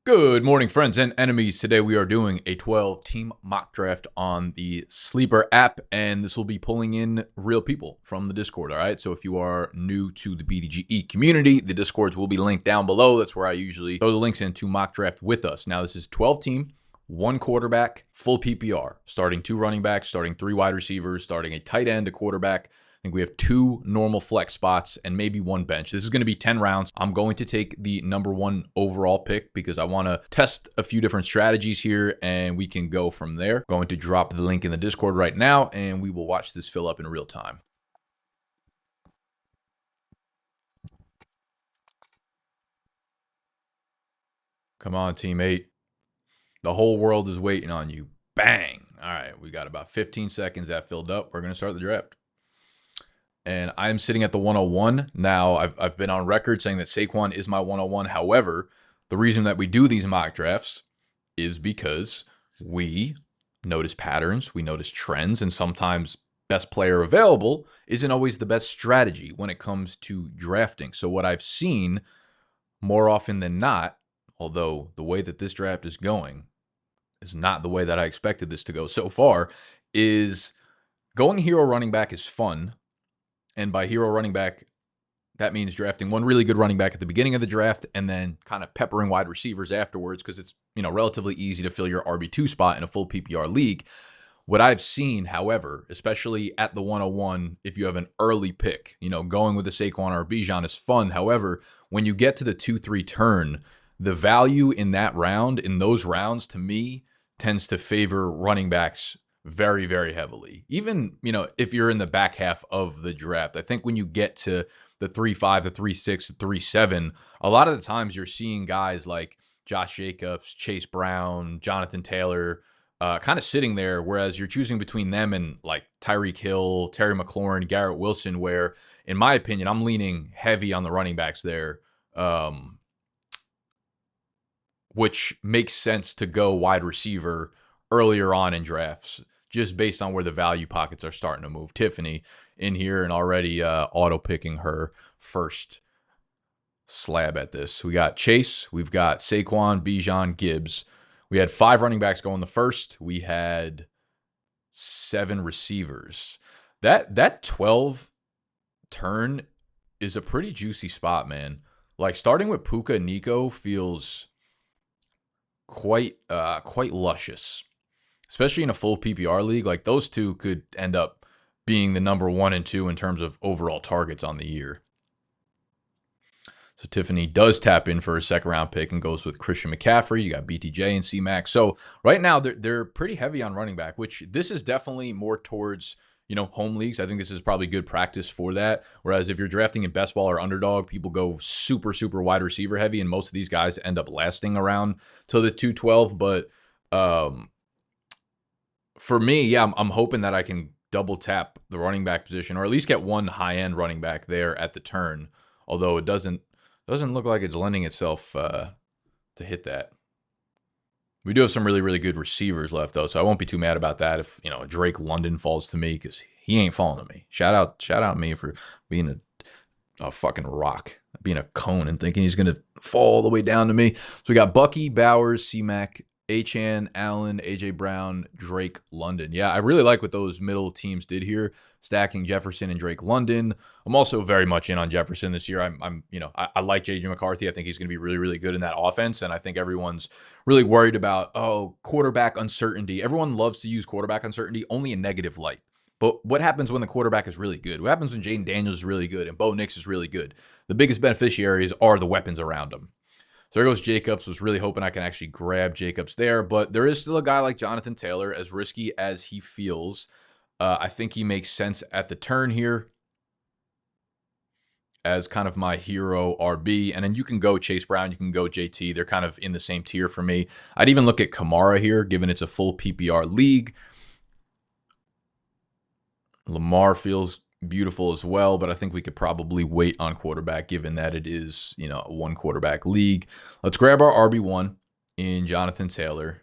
Good morning, friends and enemies. Today we are doing a 12-team mock draft on the Sleeper app, and this will be pulling in real people from the Discord, all right? So if you are new to the BDGE community, the Discords will be linked down below. That's where I usually throw the links into mock draft with us. Now, this is 12-team, one quarterback, full PPR, starting 2 running backs, starting 3 wide receivers, starting a tight end, a quarterback. I think we have 2 normal flex spots and maybe 1 bench. This is going to be 10 rounds. I'm going to take the #1 overall pick because I want to test a few different strategies here and we can go from there. Going to drop the link in the Discord right now and we will watch this fill up in real time. Come on, teammate. The whole world is waiting on you. Bang. All right, we got about 15 seconds that filled up. We're going to start the draft. And I'm sitting at the 101. Now, I've been on record saying that Saquon is my 101. However, the reason that we do these mock drafts is because we notice patterns, we notice trends, and sometimes best player available isn't always the best strategy when it comes to drafting. So what I've seen more often than not, although the way that this draft is going is not the way that I expected this to go so far, is going hero running back is fun. And by hero running back, that means drafting one really good running back at the beginning of the draft and then kind of peppering wide receivers afterwards because it's, relatively easy to fill your RB2 spot in a full PPR league. What I've seen, however, especially at the 101, if you have an early pick, going with the Saquon or Bijan is fun. However, when you get to the 2-3 turn, the value in that round, in those rounds, to me, tends to favor running backs very, very heavily. Even, if you're in the back half of the draft, I think when you get to the 3-5, the 3-6, the 3-7, a lot of the times you're seeing guys like Josh Jacobs, Chase Brown, Jonathan Taylor, kind of sitting there, whereas you're choosing between them and like Tyreek Hill, Terry McLaurin, Garrett Wilson, where, in my opinion, I'm leaning heavy on the running backs there, which makes sense to go wide receiver earlier on in drafts, just based on where the value pockets are starting to move. Tiffany in here and already auto-picking her first slab at this. We got Chase, we've got Saquon, Bijan, Gibbs. We had 5 running backs going the first. We had 7 receivers. That 12 turn is a pretty juicy spot, man. Like starting with Puka and Nico feels quite luscious, especially in a full PPR league. Like those two could end up being the #1 and 2 in terms of overall targets on the year. So Tiffany does tap in for a second round pick and goes with Christian McCaffrey. You got BTJ and C-Mac. So right now they're pretty heavy on running back, which this is definitely more towards, home leagues. I think this is probably good practice for that. Whereas if you're drafting in best ball or underdog, people go super, super wide receiver heavy, and most of these guys end up lasting around till the 212. But for me, yeah, I'm hoping that I can double tap the running back position, or at least get one high-end running back there at the turn. Although it doesn't look like it's lending itself to hit that. We do have some really, really good receivers left, though, so I won't be too mad about that if, Drake London falls to me, because he ain't falling to me. Shout out me for being a fucking rock, being a cone and thinking he's going to fall all the way down to me. So we got Bucky, Bowers, C-Mac, Achane, Allen, AJ Brown, Drake London. Yeah, I really like what those middle teams did here, stacking Jefferson and Drake London. I'm also very much in on Jefferson this year. I like JJ McCarthy. I think he's going to be really, really good in that offense, and I think everyone's really worried about quarterback uncertainty. Everyone loves to use quarterback uncertainty only in negative light. But what happens when the quarterback is really good? What happens when Jaden Daniels is really good and Bo Nix is really good? The biggest beneficiaries are the weapons around him. So there goes Jacobs. Was really hoping I can actually grab Jacobs there, but there is still a guy like Jonathan Taylor, as risky as he feels. I think he makes sense at the turn here as kind of my hero RB. And then you can go Chase Brown, you can go JT. They're kind of in the same tier for me. I'd even look at Kamara here, given it's a full PPR league. Lamar feels beautiful as well, but I think we could probably wait on quarterback given that it is, a 1 quarterback league. Let's grab our RB1 in Jonathan Taylor.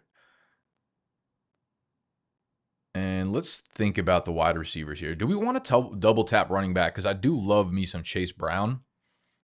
And let's think about the wide receivers here. Do we want to double tap running back? Because I do love me some Chase Brown.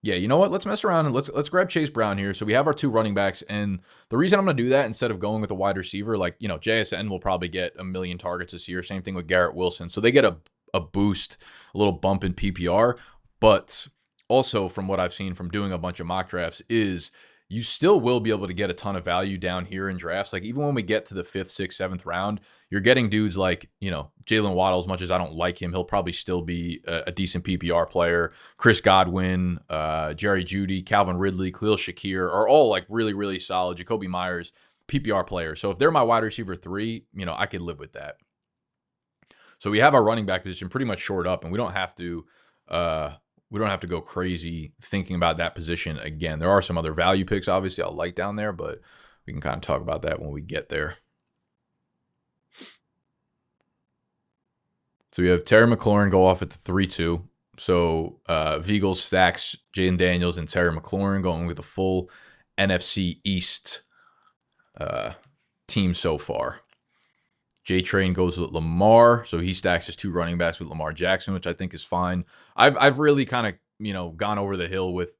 Yeah, you know what? Let's mess around and let's grab Chase Brown here. So we have our 2 running backs, and the reason I'm going to do that instead of going with a wide receiver, like JSN will probably get a million targets this year. Same thing with Garrett Wilson. So they get a boost, a little bump in PPR. But also from what I've seen from doing a bunch of mock drafts is you still will be able to get a ton of value down here in drafts. Like even when we get to the 5th, 6th, 7th round, you're getting dudes like, Jalen Waddle. As much as I don't like him, he'll probably still be a decent PPR player. Chris Godwin, Jerry Jeudy, Calvin Ridley, Khalil Shakir are all like really, really solid. Jacoby Myers, PPR players. So if they're my wide receiver 3, I could live with that. So we have our running back position pretty much shored up, and we don't have to go crazy thinking about that position again. There are some other value picks, obviously, I'll like down there, but we can kind of talk about that when we get there. So we have Terry McLaurin go off at the 3-2. So Vigel stacks Jaden Daniels and Terry McLaurin going with the full NFC East team so far. J-Train goes with Lamar, so he stacks his 2 running backs with Lamar Jackson, which I think is fine. I've really kind of gone over the hill with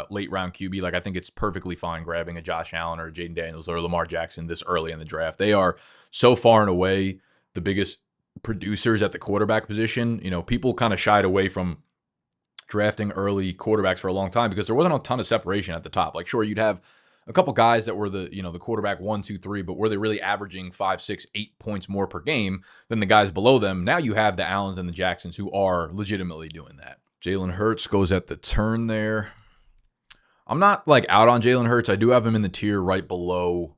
late round QB. Like I think it's perfectly fine grabbing a Josh Allen or a Jaden Daniels or Lamar Jackson this early in the draft. They are so far and away the biggest producers at the quarterback position. People kind of shied away from drafting early quarterbacks for a long time because there wasn't a ton of separation at the top. Like sure, you'd have a couple guys that were the quarterback 1, 2, 3, but were they really averaging 5, 6, 8 points more per game than the guys below them? Now you have the Allens and the Jacksons who are legitimately doing that. Jalen Hurts goes at the turn there. I'm not like out on Jalen Hurts. I do have him in the tier right below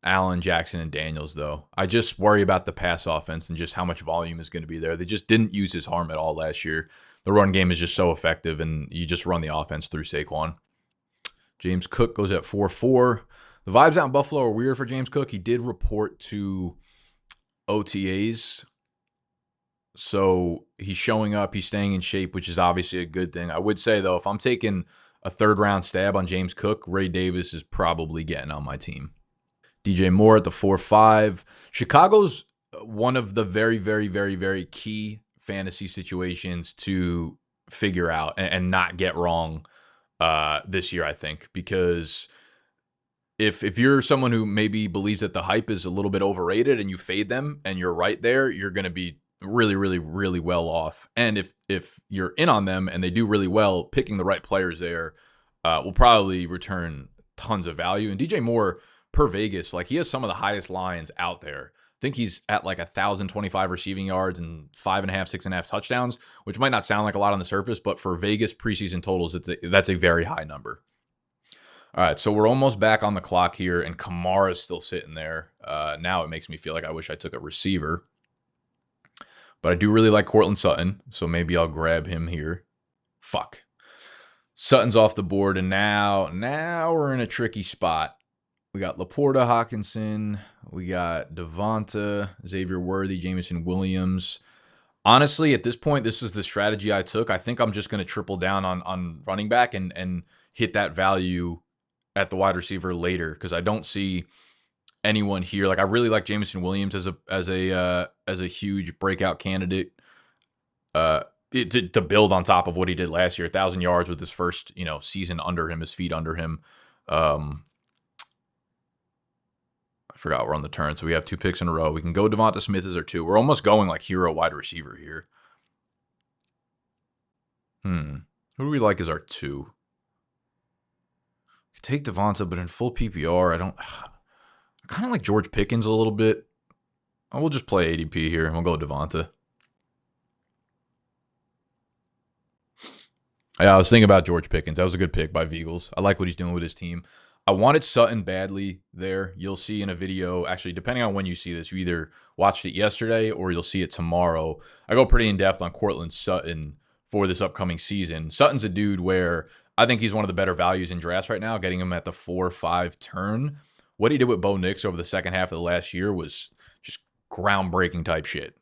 Allen, Jackson, and Daniels, though. I just worry about the pass offense and just how much volume is going to be there. They just didn't use his arm at all last year. The run game is just so effective, and you just run the offense through Saquon. James Cook goes at 4-4. The vibes out in Buffalo are weird for James Cook. He did report to OTAs. So he's showing up. He's staying in shape, which is obviously a good thing. I would say, though, if I'm taking a 3rd-round stab on James Cook, Ray Davis is probably getting on my team. DJ Moore at the 4-5. Chicago's one of the very, very, very, very key fantasy situations to figure out and not get wrong this year, I think, because if you're someone who maybe believes that the hype is a little bit overrated and you fade them and you're right there, you're going to be really, really, really well off. And if you're in on them and they do really well, picking the right players there will probably return tons of value. And DJ Moore, per Vegas, like he has some of the highest lines out there. I think he's at like 1,025 receiving yards and 5.5, 6.5 touchdowns, which might not sound like a lot on the surface, but for Vegas preseason totals, that's a very high number. All right, so we're almost back on the clock here, and Kamara's still sitting there. Now it makes me feel like I wish I took a receiver. But I do really like Courtland Sutton, so maybe I'll grab him here. Fuck. Sutton's off the board, and now we're in a tricky spot. We got Laporta, Hawkinson. We got Devonta, Xavier Worthy, Jameson Williams. Honestly, at this point, this is the strategy I took. I think I'm just going to triple down on running back and hit that value at the wide receiver later because I don't see anyone here. Like I really like Jameson Williams as a huge breakout candidate. To build on top of what he did last year, 1,000 yards with his first season under him, his feet under him. I forgot we're on the turn, so we have 2 picks in a row. We can go Devonta Smith as our 2. We're almost going like hero wide receiver here. Who do we like as our 2? Take Devonta, but in full PPR, I kind of like George Pickens a little bit. We'll just play ADP here, and we'll go Devonta. Yeah, I was thinking about George Pickens. That was a good pick by Vigels. I like what he's doing with his team. I wanted Sutton badly there. You'll see in a video, actually, depending on when you see this, you either watched it yesterday or you'll see it tomorrow. I go pretty in-depth on Courtland Sutton for this upcoming season. Sutton's a dude where I think he's one of the better values in drafts right now, getting him at the 4-5 turn. What he did with Bo Nix over the second half of the last year was just groundbreaking type shit.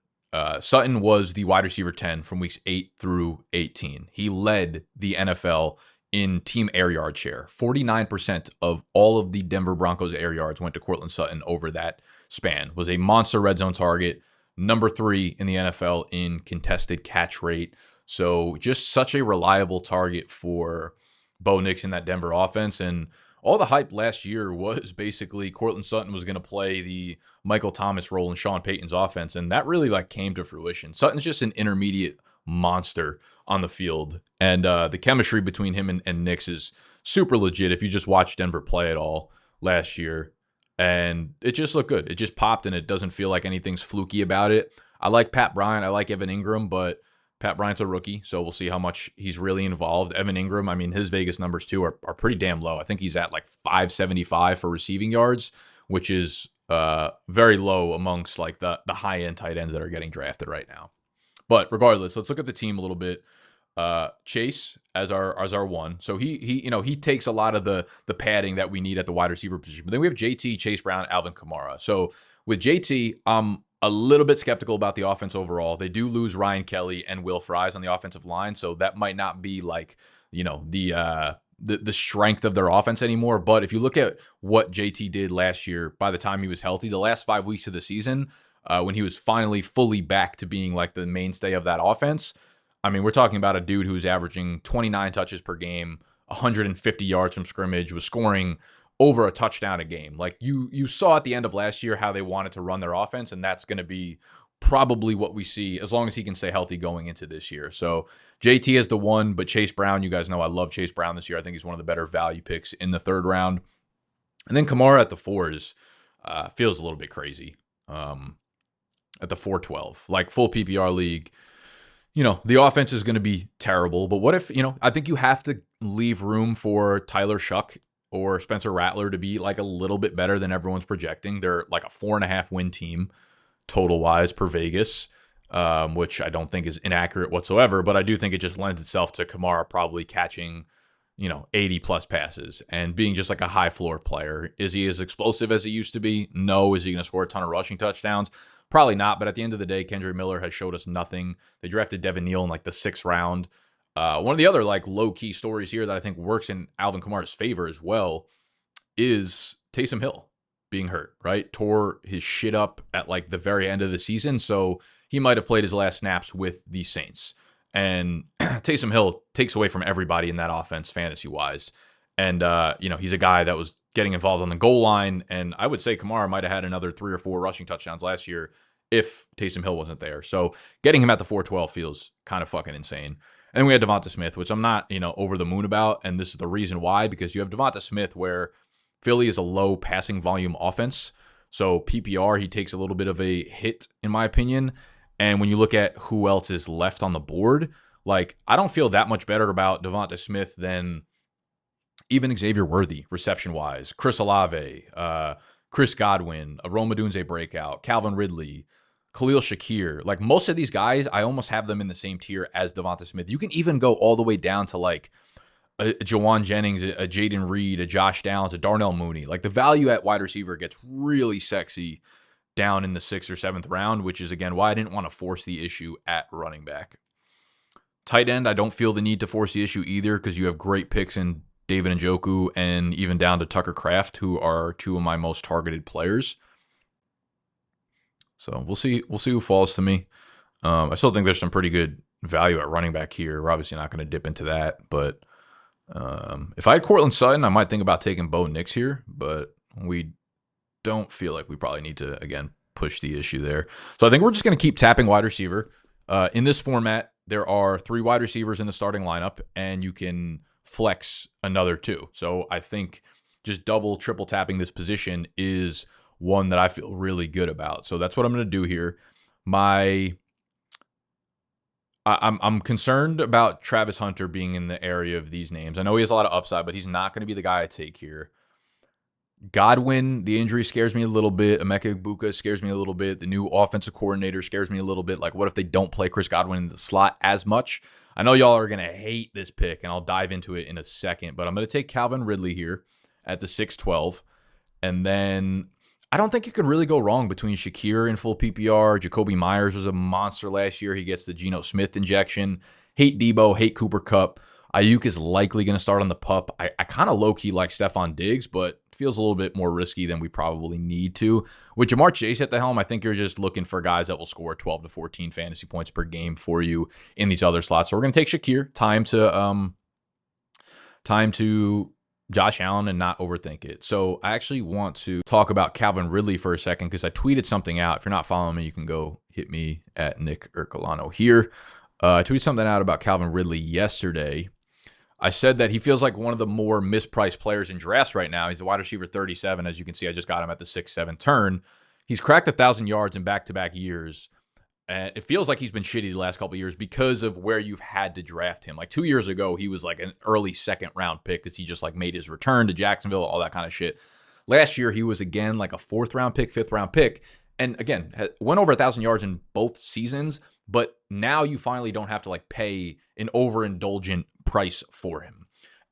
Sutton was the wide receiver 10 from weeks 8 through 18. He led the NFL in team air yard share. 49% of all of the Denver Broncos air yards went to Courtland Sutton over that span. Was a monster red zone target. Number 3 in the NFL in contested catch rate. So just such a reliable target for Bo Nix in that Denver offense. And all the hype last year was basically Cortland Sutton was going to play the Michael Thomas role in Sean Payton's offense. And that really like came to fruition. Sutton's just an intermediate monster on the field. And the chemistry between him and Nix is super legit if you just watch Denver play at all last year. And it just looked good. It just popped, and it doesn't feel like anything's fluky about it. I like Pat Bryant. I like Evan Ingram, but Pat Bryant's a rookie, so we'll see how much he's really involved. Evan Ingram, I mean, his Vegas numbers too are pretty damn low. I think he's at like 575 for receiving yards, which is very low amongst like the high-end tight ends that are getting drafted right now. But regardless, let's look at the team a little bit. Chase as our one. So he takes a lot of the padding that we need at the wide receiver position. But then we have JT, Chase Brown, Alvin Kamara. So with JT, I'm a little bit skeptical about the offense overall. They do lose Ryan Kelly and Will Fries on the offensive line, so that might not be like, the strength of their offense anymore. But if you look at what JT did last year, by the time he was healthy, the last 5 weeks of the season, when he was finally fully back to being like the mainstay of that offense, I mean, we're talking about a dude who's averaging 29 touches per game, 150 yards from scrimmage, was scoring over a touchdown a game. Like you saw at the end of last year how they wanted to run their offense, and that's going to be probably what we see as long as he can stay healthy going into this year. So JT is the one, but Chase Brown, you guys know I love Chase Brown this year. I think he's one of the better value picks in the 3rd round. And then Kamara at the 4 feels a little bit crazy at the 412, like full PPR league. The offense is going to be terrible, but what if, I think you have to leave room for Tyler Shuck or Spencer Rattler to be like a little bit better than everyone's projecting. They're like a 4.5 win team total wise per Vegas, which I don't think is inaccurate whatsoever, but I do think it just lends itself to Kamara probably catching, 80 plus passes and being just like a high floor player. Is he as explosive as he used to be? No. Is he going to score a ton of rushing touchdowns? Probably not, but at the end of the day, Kendre Miller has showed us nothing. They drafted Devin Neal in like the 6th round. One of the other like low-key stories here that I think works in Alvin Kamara's favor as well is Taysom Hill being hurt, right? Tore his shit up at like the very end of the season, so he might have played his last snaps with the Saints. And Taysom Hill takes away from everybody in that offense fantasy-wise. And, he's a guy that was getting involved on the goal line, and I would say Kamara might have had another 3 or 4 rushing touchdowns last year if Taysom Hill wasn't there. So getting him at the 412 feels kind of fucking insane. And then we had Devonta Smith, which I'm not, over the moon about, and this is the reason why, because you have Devonta Smith where Philly is a low passing volume offense. So PPR, he takes a little bit of a hit, in my opinion. And when you look at who else is left on the board, like I don't feel that much better about Devonta Smith than even Xavier Worthy, reception-wise, Chris Olave, Chris Godwin, a Rome Odunze breakout, Calvin Ridley, Khalil Shakir. Like most of these guys, I almost have them in the same tier as Devonta Smith. You can even go all the way down to like a Jawan Jennings, a Jaden Reed, a Josh Downs, a Darnell Mooney. Like the value at wide receiver gets really sexy down in the 6th or 7th round, which is, again, why I didn't want to force the issue at running back. Tight end, I don't feel the need to force the issue either because you have great picks in David Njoku and even down to Tucker Kraft, who are 2 of my most targeted players. So we'll see who falls to me. I still think there's some pretty good value at running back here. We're obviously not going to dip into that, but if I had Cortland Sutton, I might think about taking Bo Nix here, but we don't feel like we probably need to, again, push the issue there. So I think we're just going to keep tapping wide receiver. In this format, there are 3 wide receivers in the starting lineup, and you can flex another 2. So I think just double, triple tapping this position is one that I feel really good about. So that's what I'm going to do here. I'm concerned about Travis Hunter being in the area of these names. I know he has a lot of upside, but he's not going to be the guy I take here. Godwin, the injury scares me a little bit. Emeka Egbuka scares me a little bit. The new offensive coordinator scares me a little bit. Like, what if they don't play Chris Godwin in the slot as much? I know y'all are going to hate this pick, and I'll dive into it in a second, but I'm going to take Calvin Ridley here at the 612. And then I don't think you can really go wrong between Shakir and full PPR. Jacoby Myers was a monster last year. He gets the Geno Smith injection. Hate Debo, hate Cooper Kupp. Ayuk is likely going to start on the pup. I kind of low-key like Stephon Diggs, but feels a little bit more risky than we probably need to. With Jamar Chase at the helm, I think you're just looking for guys that will score 12 to 14 fantasy points per game for you in these other slots. So we're going to take Shakir. Time to Josh Allen and not overthink it. So I actually want to talk about Calvin Ridley for a second because I tweeted something out. If you're not following me, you can go hit me at Nick Ercolano here. I tweeted something out about Calvin Ridley yesterday. I said that he feels like one of the more mispriced players in drafts right now. He's a wide receiver 37. As you can see, I just got him at the 6-7 turn. He's cracked 1,000 yards in back-to-back years. And it feels like he's been shitty the last couple of years because of where you've had to draft him. Like 2 years ago, he was like an early second-round pick because he just like made his return to Jacksonville, all that kind of shit. Last year, he was again like a fourth-round pick, fifth-round pick. And again, went over 1,000 yards in both seasons. But now you finally don't have to like pay an overindulgent price for him.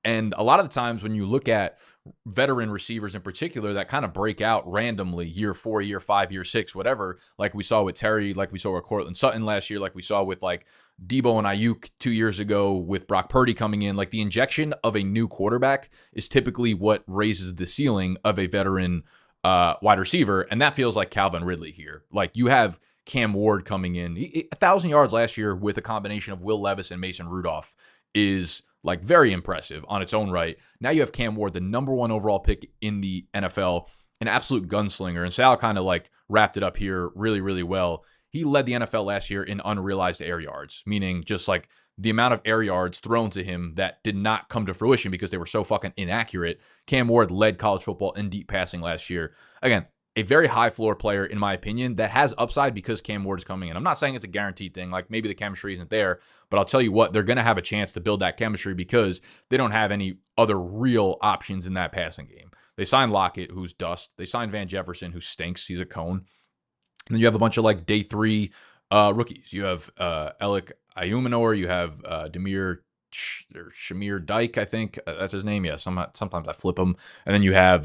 And a lot of the times when you look at veteran receivers in particular that kind of break out randomly year 4, year 5, year 6, whatever, like we saw with Terry, like we saw with Cortland Sutton last year, like we saw with like Debo and Ayuk 2 years ago with Brock Purdy coming in, like the injection of a new quarterback is typically what raises the ceiling of a veteran wide receiver. And that feels like Calvin Ridley here. Like you have Cam Ward coming in. 1,000 yards last year with a combination of Will Levis and Mason Rudolph is like very impressive on its own right. Now you have Cam Ward, the #1 overall pick in the NFL, an absolute gunslinger. And Sal kind of like wrapped it up here really, really well. He led the NFL last year in unrealized air yards, meaning just like the amount of air yards thrown to him that did not come to fruition because they were so fucking inaccurate. Cam Ward led college football in deep passing last year. Again, a very high floor player, in my opinion, that has upside because Cam Ward is coming in. I'm not saying it's a guaranteed thing. Like maybe the chemistry isn't there, but I'll tell you what, they're going to have a chance to build that chemistry because they don't have any other real options in that passing game. They signed Lockett, who's dust. They signed Van Jefferson, who stinks. He's a cone. And then you have a bunch of like day 3 rookies. You have Alec Ayumanor. You have Shamir Dyke, I think. That's his name. Yeah, sometimes I flip him. And then you have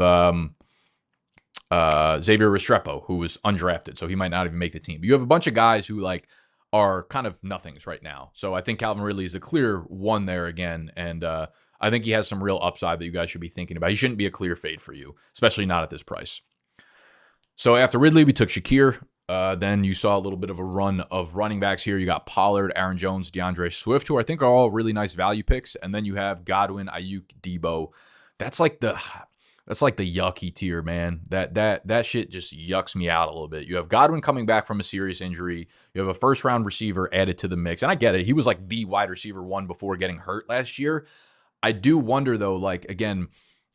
Xavier Restrepo, who was undrafted, so he might not even make the team. But you have a bunch of guys who like are kind of nothings right now. So I think Calvin Ridley is a clear one there again, and I think he has some real upside that you guys should be thinking about. He shouldn't be a clear fade for you, especially not at this price. So after Ridley, we took Shakir. Then you saw a little bit of a run of running backs here. You got Pollard, Aaron Jones, DeAndre Swift, who I think are all really nice value picks. And then you have Godwin, Ayuk, Debo. That's like the yucky tier, man. That shit just yucks me out a little bit. You have Godwin coming back from a serious injury. You have a first-round receiver added to the mix. And I get it. He was like the wide receiver 1 before getting hurt last year. I do wonder, though, like, again,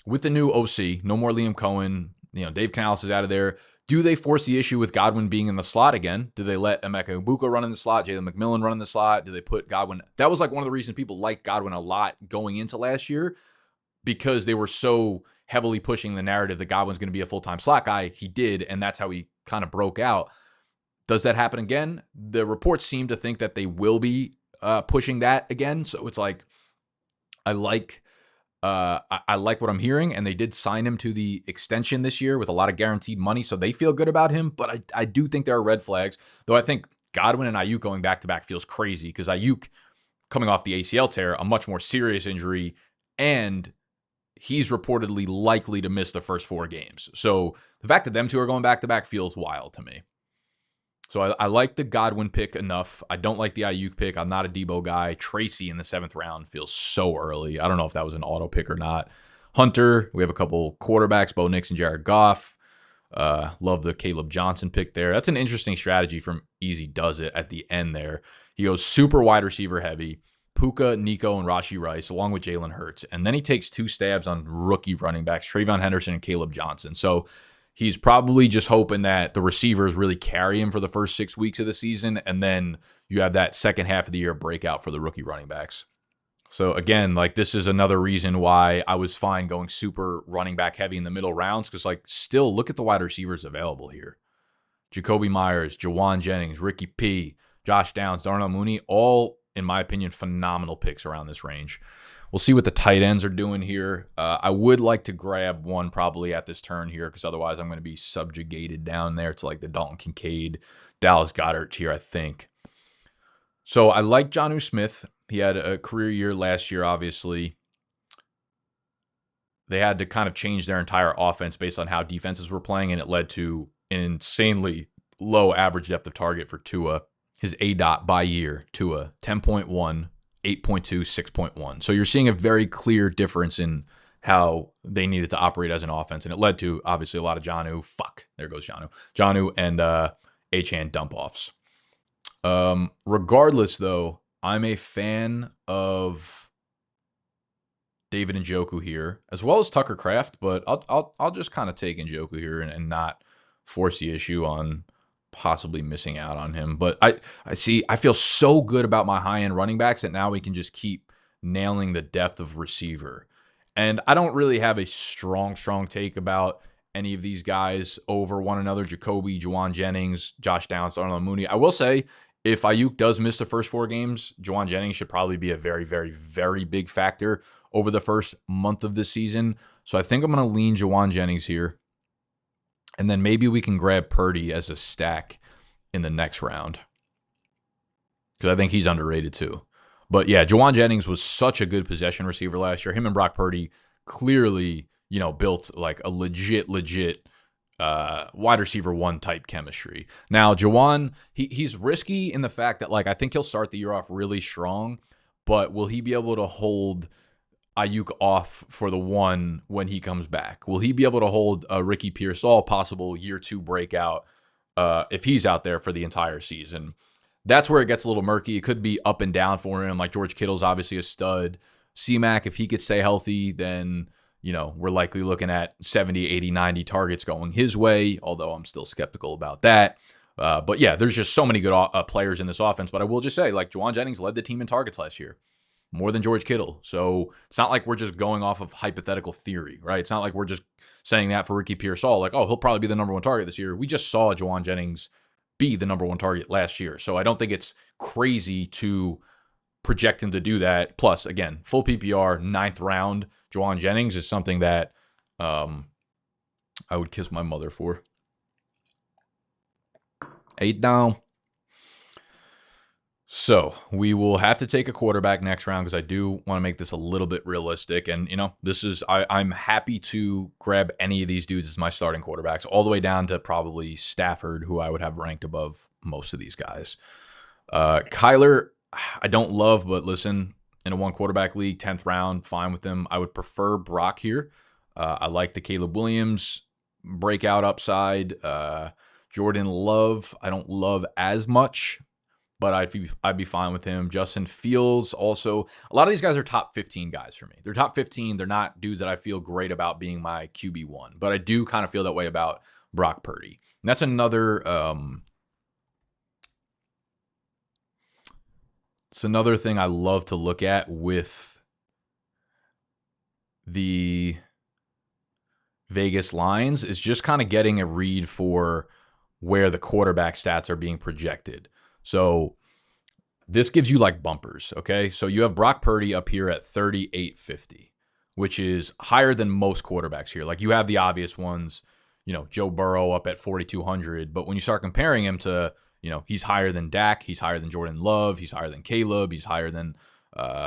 with the new OC, no more Liam Cohen, Dave Canales is out of there. Do they force the issue with Godwin being in the slot again? Do they let Emeka Egbuka run in the slot, Jalen McMillan run in the slot? Do they put Godwin? That was like one of the reasons people liked Godwin a lot going into last year because they were so heavily pushing the narrative that Godwin's going to be a full-time slot guy. He did, and that's how he kind of broke out. Does that happen again? The reports seem to think that they will be pushing that again. So it's like, I like what I'm hearing, and they did sign him to the extension this year with a lot of guaranteed money, so they feel good about him. But I do think there are red flags, though I think Godwin and Ayuk going back-to-back feels crazy because Ayuk coming off the ACL tear, a much more serious injury, and he's reportedly likely to miss the first 4 games. So the fact that them two are going back-to-back feels wild to me. So I like the Godwin pick enough. I don't like the Ayuk pick. I'm not a Debo guy. Tracy in the 7th round feels so early. I don't know if that was an auto pick or not. Hunter, we have a couple quarterbacks, Bo Nix and Jared Goff. Love the Caleb Johnson pick there. That's an interesting strategy from Easy Does It at the end there. He goes super wide receiver heavy. Puka, Nico, and Rashee Rice, along with Jalen Hurts. And then he takes 2 stabs on rookie running backs, Trayvon Henderson and Caleb Johnson. So he's probably just hoping that the receivers really carry him for the first 6 weeks of the season, and then you have that second half of the year breakout for the rookie running backs. So again, like this is another reason why I was fine going super running back heavy in the middle rounds, because like still look at the wide receivers available here. Jacoby Myers, Jawan Jennings, Ricky P, Josh Downs, Darnell Mooney, all, in my opinion, phenomenal picks around this range. We'll see what the tight ends are doing here. I would like to grab one probably at this turn here because otherwise I'm going to be subjugated down there to like the Dalton Kincaid, Dallas Goedert tier, I think. So I like Jonnu Smith. He had a career year last year, obviously. They had to kind of change their entire offense based on how defenses were playing, and it led to an insanely low average depth of target for Tua. His ADOT by year, Tua, 10.1, 8.2, 6.1. So you're seeing a very clear difference in how they needed to operate as an offense, and it led to, obviously, a lot of there goes Jonnu and Achane dump-offs. Regardless, though, I'm a fan of David Njoku here, as well as Tucker Kraft, but I'll just kind of take Njoku here and not force the issue on possibly missing out on him. But I feel so good about my high-end running backs that now we can just keep nailing the depth of receiver. And I don't really have a strong take about any of these guys over one another. Jacoby, Juwan Jennings, Josh Downs, Darnell Mooney. I will say, if Ayuk does miss the first 4 games, Juwan Jennings should probably be a very, very, very big factor over the first month of this season. So I think I'm going to lean Juwan Jennings here. And then maybe we can grab Purdy as a stack in the next round, because I think he's underrated too. But yeah, Juwan Jennings was such a good possession receiver last year. Him and Brock Purdy clearly, built like a legit wide receiver 1 type chemistry. Now, Juwan, he's risky in the fact that, like, I think he'll start the year off really strong, but will he be able to hold Ayuk off for the 1 when he comes back? Will he be able to hold Ricky Pearsall, possible year 2 breakout, if he's out there for the entire season? That's where it gets a little murky. It could be up and down for him. Like, George Kittle's obviously a stud. C-Mac, if he could stay healthy, then, we're likely looking at 70, 80, 90 targets going his way, although I'm still skeptical about that. But yeah, there's just so many good players in this offense. But I will just say, like, Juwan Jennings led the team in targets last year, more than George Kittle. So it's not like we're just going off of hypothetical theory, right? It's not like we're just saying that for Ricky Pearsall, like, oh, he'll probably be the number 1 target this year. We just saw Juwan Jennings be the number 1 target last year. So I don't think it's crazy to project him to do that. Plus, again, full PPR, 9th round, Juwan Jennings is something that I would kiss my mother for. 8 down. So we will have to take a quarterback next round, because I do want to make this a little bit realistic. And, I'm happy to grab any of these dudes as my starting quarterbacks, all the way down to probably Stafford, who I would have ranked above most of these guys. Kyler, I don't love, but listen, in a 1 quarterback league, 10th round, fine with him. I would prefer Brock here. I like the Caleb Williams breakout upside. Jordan Love, I don't love as much, but I'd be fine with him. Justin Fields also. A lot of these guys are top 15 guys for me. They're top 15. They're not dudes that I feel great about being my QB1, but I do kind of feel that way about Brock Purdy. And that's another it's another thing I love to look at with the Vegas lines, is just kind of getting a read for where the quarterback stats are being projected. So this gives you like bumpers, okay? So you have Brock Purdy up here at 3,850, which is higher than most quarterbacks here. Like, you have the obvious ones, Joe Burrow up at 4,200, but when you start comparing him to, he's higher than Dak, he's higher than Jordan Love, he's higher than Caleb, he's higher than,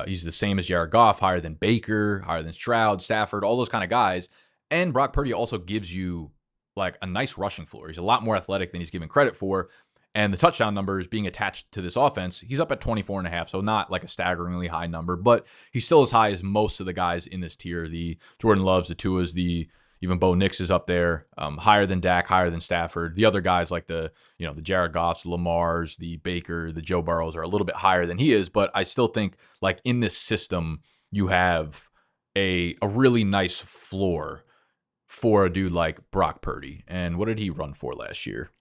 he's the same as Jared Goff, higher than Baker, higher than Stroud, Stafford, all those kind of guys. And Brock Purdy also gives you like a nice rushing floor. He's a lot more athletic than he's given credit for. And the touchdown numbers being attached to this offense, he's up at 24.5, so not like a staggeringly high number, but he's still as high as most of the guys in this tier. The Jordan Loves, the Tuas, even Bo Nix is up there, higher than Dak, higher than Stafford. The other guys like the Jared Goffs, the Lamars, the Baker, the Joe Burrows are a little bit higher than he is, but I still think like in this system, you have a really nice floor for a dude like Brock Purdy. And what did he run for last year?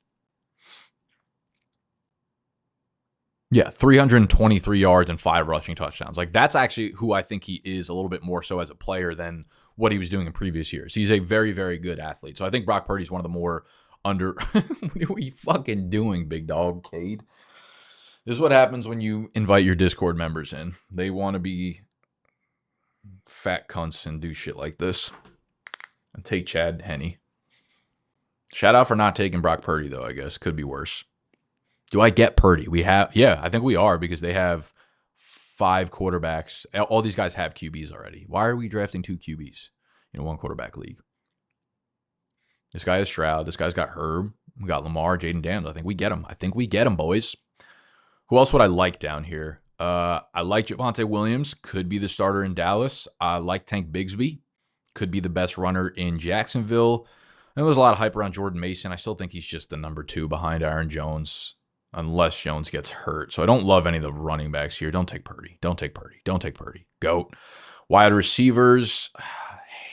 Yeah, 323 yards and 5 rushing touchdowns. Like, that's actually who I think he is a little bit more so as a player than what he was doing in previous years. He's a very, very good athlete. So I think Brock Purdy's one of the more under... What are we fucking doing, big dog, Cade? This is what happens when you invite your Discord members in. They want to be fat cunts and do shit like this. And take Chad Henne. Shout out for not taking Brock Purdy, though, I guess. Could be worse. Do I get Purdy? I think we are, because they have 5 quarterbacks. All these guys have QBs already. Why are we drafting 2 QBs in a 1 quarterback league? This guy is Stroud. This guy's got Herb. We got Lamar, Jaden Daniels. I think we get him. I think we get him, boys. Who else would I like down here? I like Javonte Williams. Could be the starter in Dallas. I like Tank Bigsby. Could be the best runner in Jacksonville. And there was a lot of hype around Jordan Mason. I still think he's just the number 2 behind Aaron Jones, unless Jones gets hurt. So I don't love any of the running backs here. Don't take Purdy. Don't take Purdy. Don't take Purdy. Goat. Wide receivers. I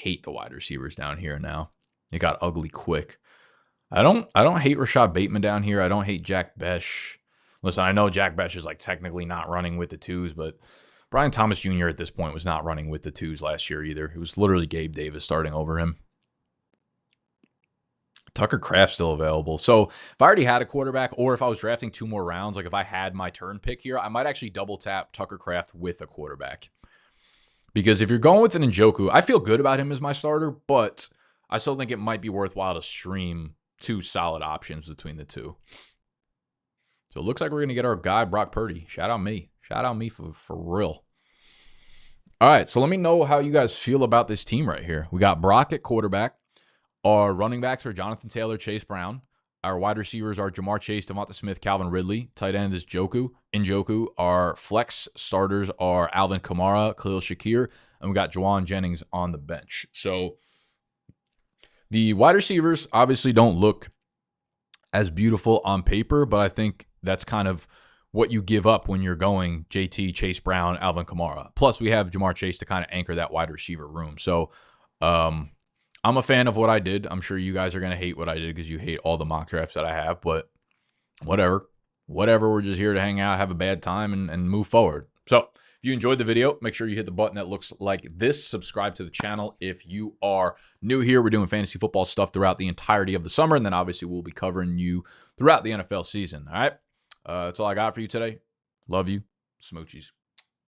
hate the wide receivers down here now. It got ugly quick. I don't hate Rashad Bateman down here. I don't hate Jack Besh. Listen, I know Jack Besh is like technically not running with the 2s, but Brian Thomas Jr. at this point was not running with the 2s last year either. It was literally Gabe Davis starting over him. Tucker Kraft's still available. So if I already had a quarterback, or if I was drafting 2 more rounds, like if I had my turn pick here, I might actually double tap Tucker Kraft with a quarterback. Because if you're going with an Njoku, I feel good about him as my starter, but I still think it might be worthwhile to stream 2 solid options between the 2. So it looks like we're going to get our guy, Brock Purdy. Shout out me. Shout out me for real. All right, so let me know how you guys feel about this team right here. We got Brock at quarterback. Our running backs are Jonathan Taylor, Chase Brown. Our wide receivers are Jamar Chase, Devonta Smith, Calvin Ridley. Tight end is Njoku. Our flex starters are Alvin Kamara, Khalil Shakir, and we got Juwan Jennings on the bench. So the wide receivers obviously don't look as beautiful on paper, but I think that's kind of what you give up when you're going JT, Chase Brown, Alvin Kamara. Plus, we have Jamar Chase to kind of anchor that wide receiver room. So I'm a fan of what I did. I'm sure you guys are going to hate what I did because you hate all the mock drafts that I have, but whatever. We're just here to hang out, have a bad time, and move forward. So if you enjoyed the video, make sure you hit the button that looks like this. Subscribe to the channel if you are new here. We're doing fantasy football stuff throughout the entirety of the summer, and then obviously we'll be covering you throughout the NFL season. All right? That's all I got for you today. Love you. Smoochies.